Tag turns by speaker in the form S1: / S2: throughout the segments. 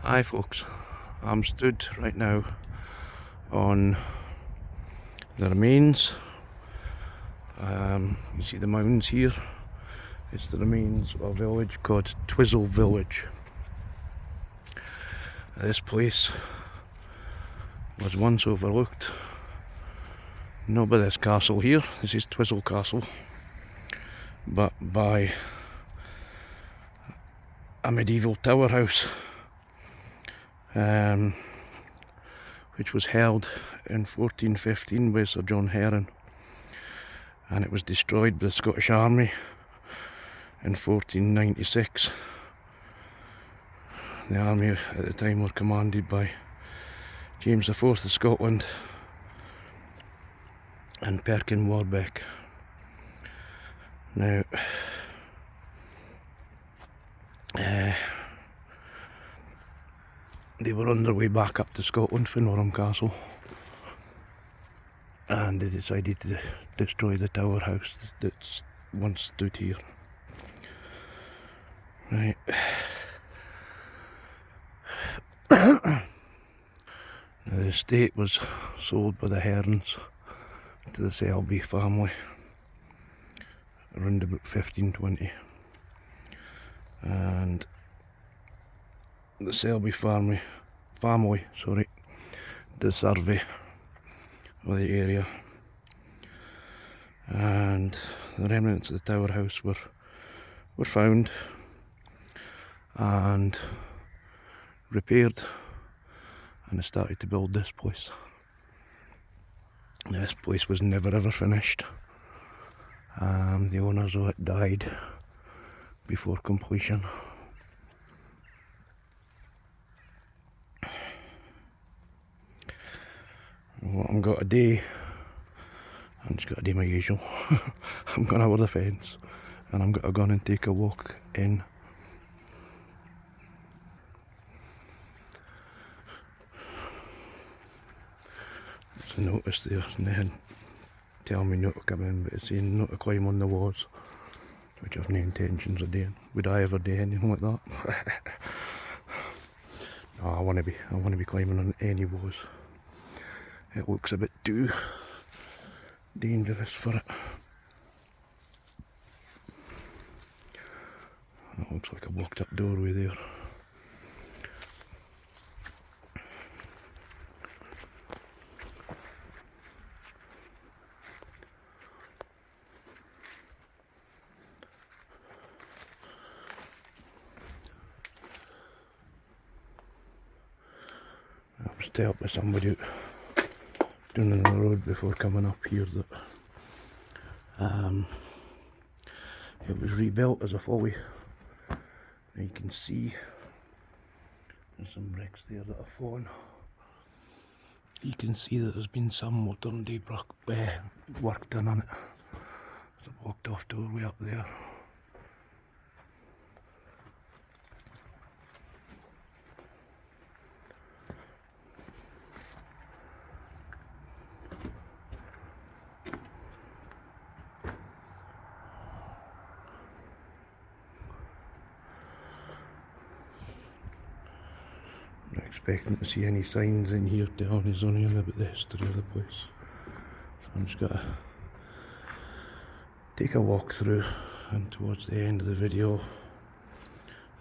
S1: Hi folks, I'm stood right now on the remains. You see the mounds here. It's the remains of a village called Twizell village. This place was once overlooked, not by this castle here, this is Twizell Castle, but by a medieval tower house, which was held in 1415 by Sir John Heron, and it was destroyed by the Scottish Army in 1496. The army at the time were commanded by James IV of Scotland and Perkin Warbeck. Now, they were on their way back up to Scotland for Norham Castle, and they decided to destroy the tower house that's once stood here. Right. Now, the estate was sold by the Herons to the Selby family around about 1520, and the Selby family did a survey of the area, and the remnants of the tower house were found and repaired, and they started to build this place. Now, this place was never ever finished. The owners of it died before completion. What I'm going to do, I'm just going to do my usual. I'm going over the fence and I'm going to go and take a walk in. There's a notice there, nothing telling me not to come in, but it's saying not to climb on the walls, which I've no intentions of doing. Would I ever do anything like that? No, I want to be climbing on any walls. It looks a bit too dangerous for it. That looks like a blocked up doorway there. I was told by somebody down on the road before coming up here that it was rebuilt as a folly. Now you can see there's some bricks there that have fallen. You can see that there's been some modern day work done on it. There's a blocked off doorway up there. Not expecting to see any signs in here telling us anything about the history of the place. So I'm just gonna take a walk through, and towards the end of the video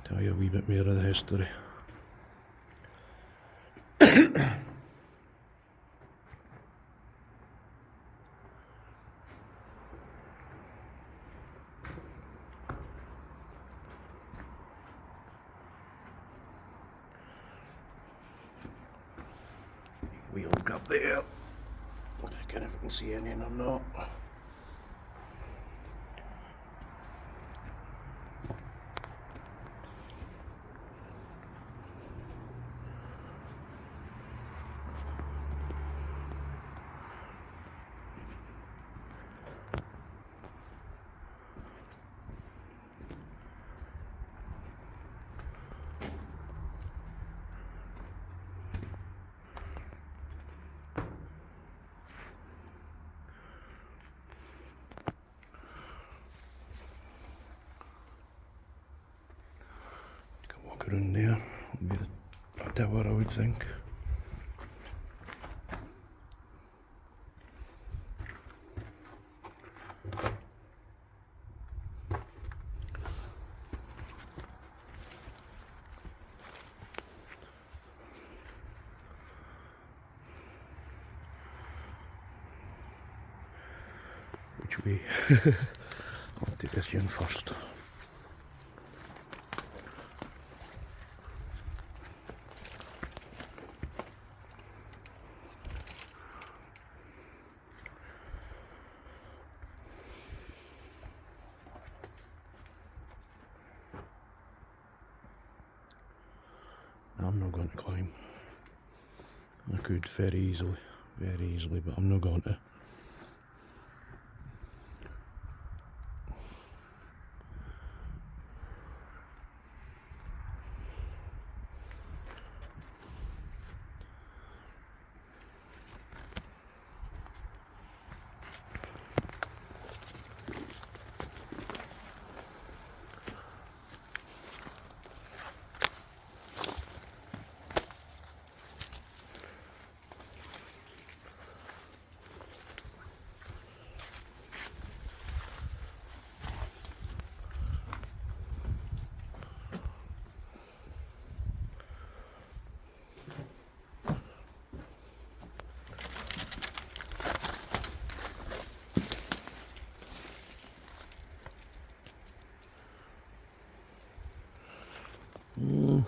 S1: tell you a wee bit more of the history. We'll look up there. I don't know if I can see anything or not. Around there will be tower, I would think. Which way? I'll take this in first. I'm not going to climb. I could very easily, but I'm not going to.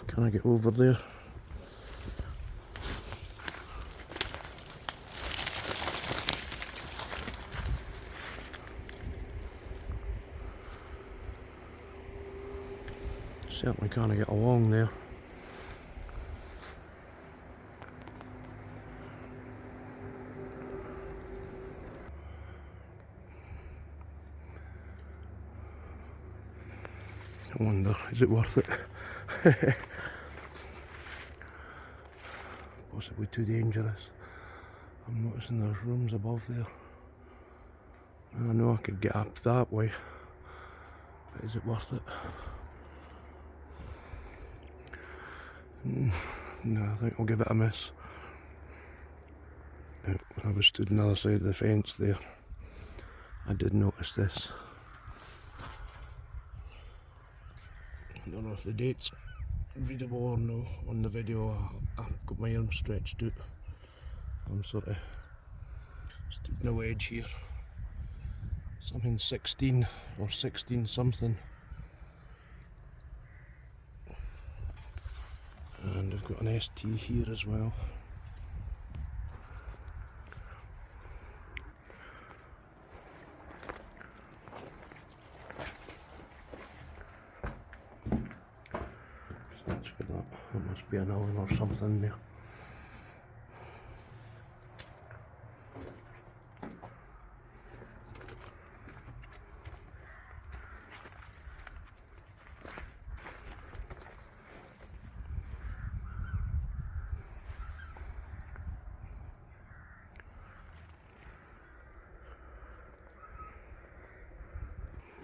S1: Can I get over there? Certainly can't get along there. I wonder, is it worth it? Possibly too dangerous. I'm noticing there's rooms above there. I know I could get up that way, but is it worth it? No, I think I'll give it a miss. When I was stood on the other side of the fence there, I did notice this. I don't know if the date's readable or no on the video. I've got my arm stretched out. I'm sort of stood on a wedge here. Something 16 or 16 something. And I've got an ST here as well. So that's for that. There must be an oven or something there.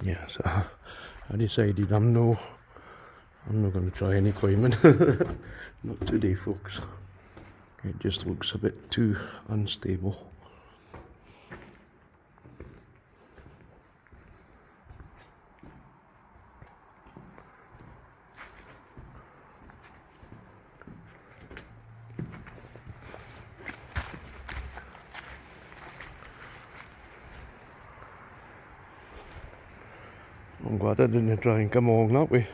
S1: Yeah, so I decided I'm not going to try any climbing. Not today, folks. It just looks a bit too unstable. I'm glad I didn't try and come along that way.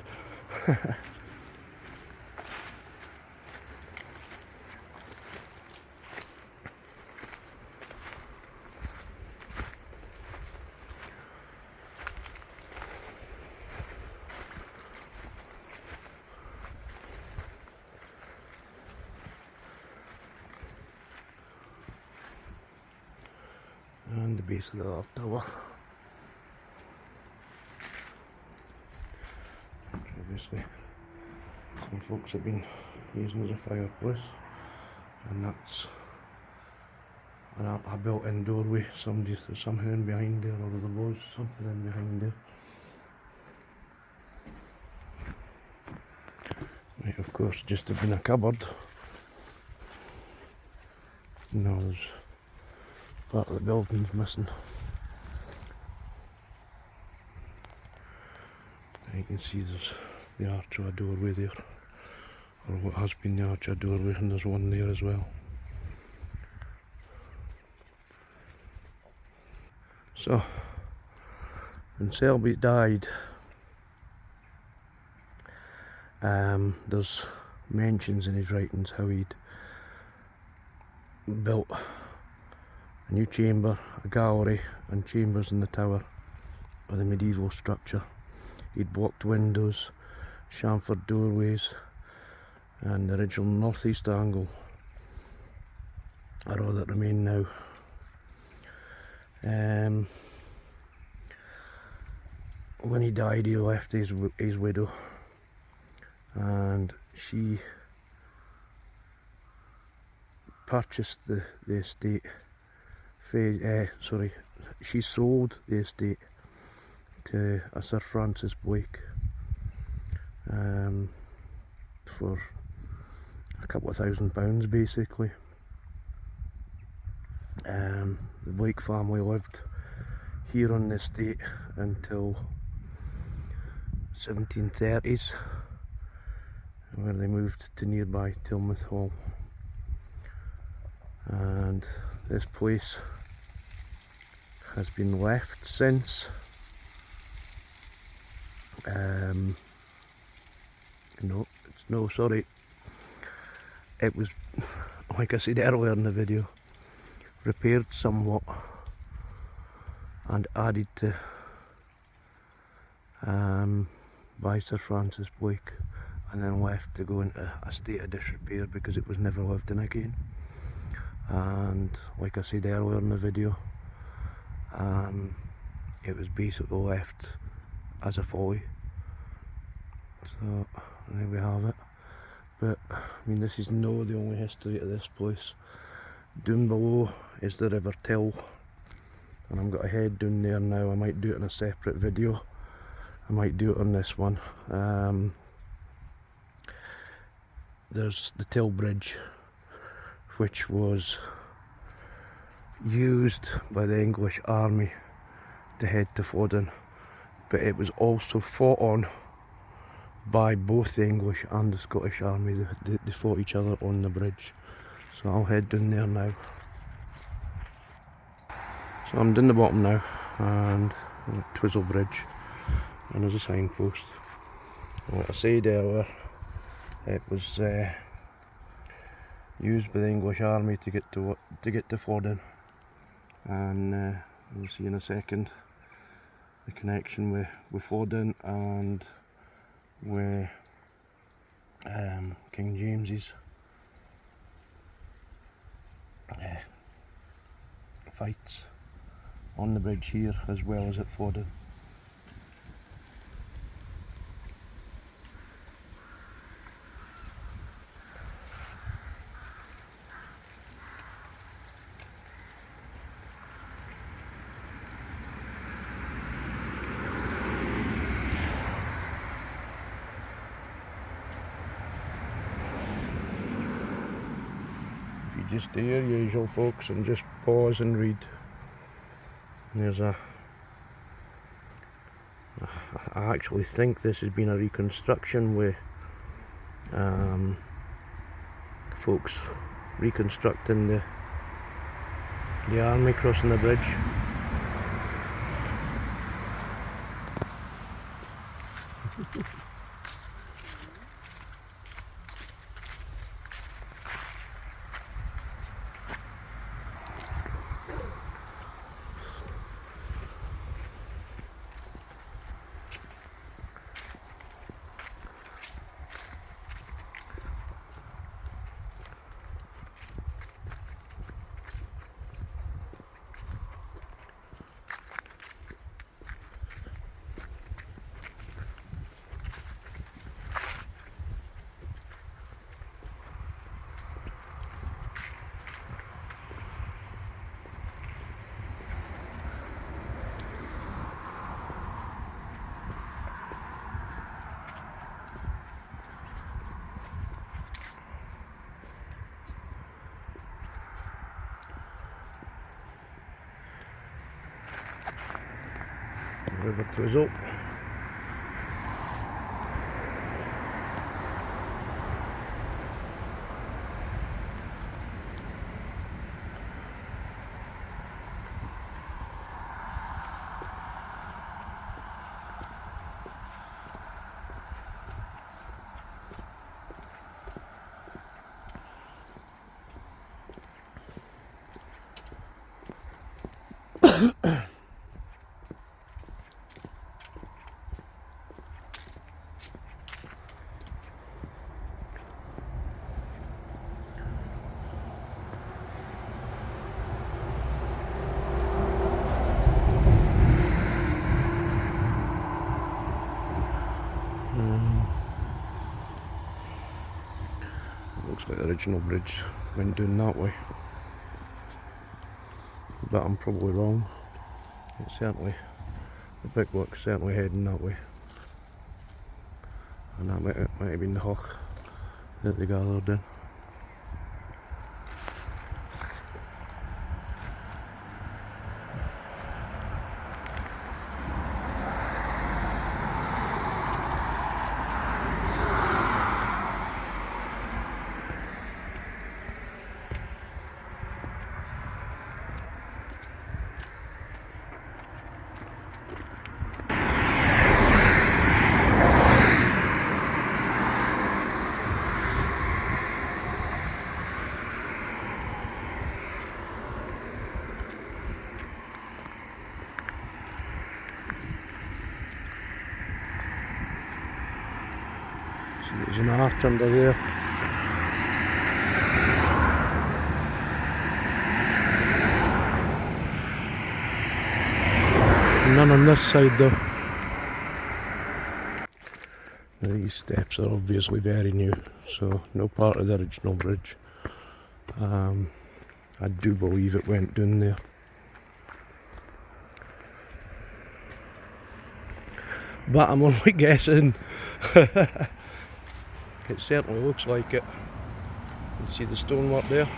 S1: And the base of the other tower. Obviously, some folks have been using as a fireplace, and that's a built-in doorway. There's something in behind there, or there was something in behind there. Might of course just have been a cupboard. No, there's part of the building's missing. You can see there's the arch of a doorway there, or what has been the arch of a doorway, and there's one there as well. So, when Selby died, there's mentions in his writings how he'd built a new chamber, a gallery and chambers in the tower of the medieval structure. He'd blocked windows, chamfered doorways, and the original northeast angle are all that remain now. When he died, he left his widow, and she purchased the estate. She sold the estate to a Sir Francis Blake for a couple of £1,000 basically. The Blake family lived here on the estate until 1730s, where they moved to nearby Tilmouth Hall, and this place has been left since. It was, like I said earlier in the video, repaired somewhat and added to by Sir Francis Blake, and then left to go into a state of disrepair because it was never lived in again. And like I said earlier in the video, it was basically left as a folly. So there we have it. But I mean, this is no the only history of this place. Down below is the River Till, and I'm going to head down there now. I might do it in a separate video. I might do it on this one. There's the Till Bridge, which was used by the English army to head to Flodden, but it was also fought on by both the English and the Scottish army. They fought each other on the bridge. So I'll head down there now. So I'm down the bottom now, and Twizell Bridge, and there's a signpost. Like I said earlier, it was used by the English army to get to Flodden, and we'll see in a second the connection with Flodden and with King James's fights on the bridge here as well as at Flodden. Just do your usual, folks, and just pause and read. There's I actually think this has been a reconstruction with folks reconstructing the army crossing the bridge. River Twizell. Looks like the original bridge went down that way, but I'm probably wrong. It's certainly, the brickwork's certainly heading that way, and that might have been the hook that they gathered in. There's an arch under there. None on this side though. These steps are obviously very new, so no part of the original bridge. I do believe it went down there. But I'm only guessing. It certainly looks like it. You can see the stonework there.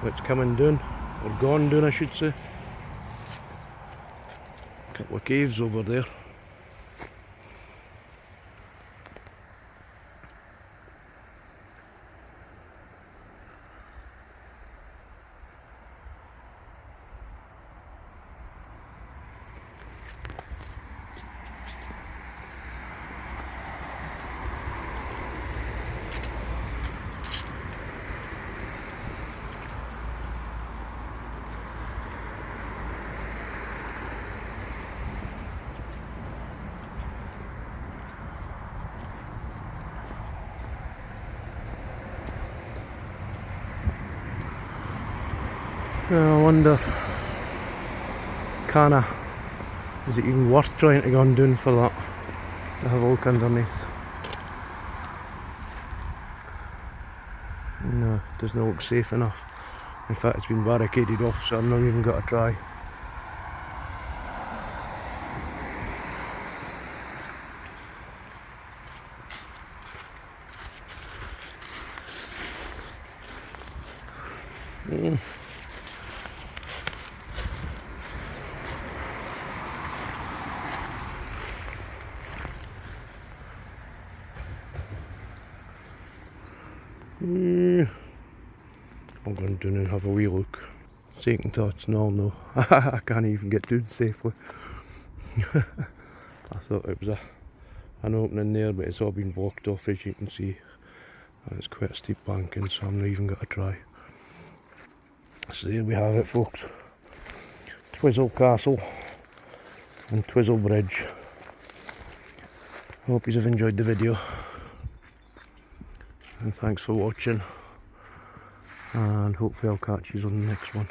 S1: It's coming down, or gone down I should say. A couple of caves over there. I wonder, is it even worth trying to go and down for that? To have a look underneath. No, it doesn't look safe enough. In fact, it's been barricaded off, so I've not even got to try. I'm going down and have a wee look. Second thoughts, no. I can't even get down safely. I thought it was an opening there, but it's all been blocked off, as you can see. And it's quite a steep banking, so I'm not even going to try. So there we have it, folks. Twizell Castle and Twizell Bridge. Hope you have enjoyed the video, and thanks for watching, and hopefully I'll catch you on the next one.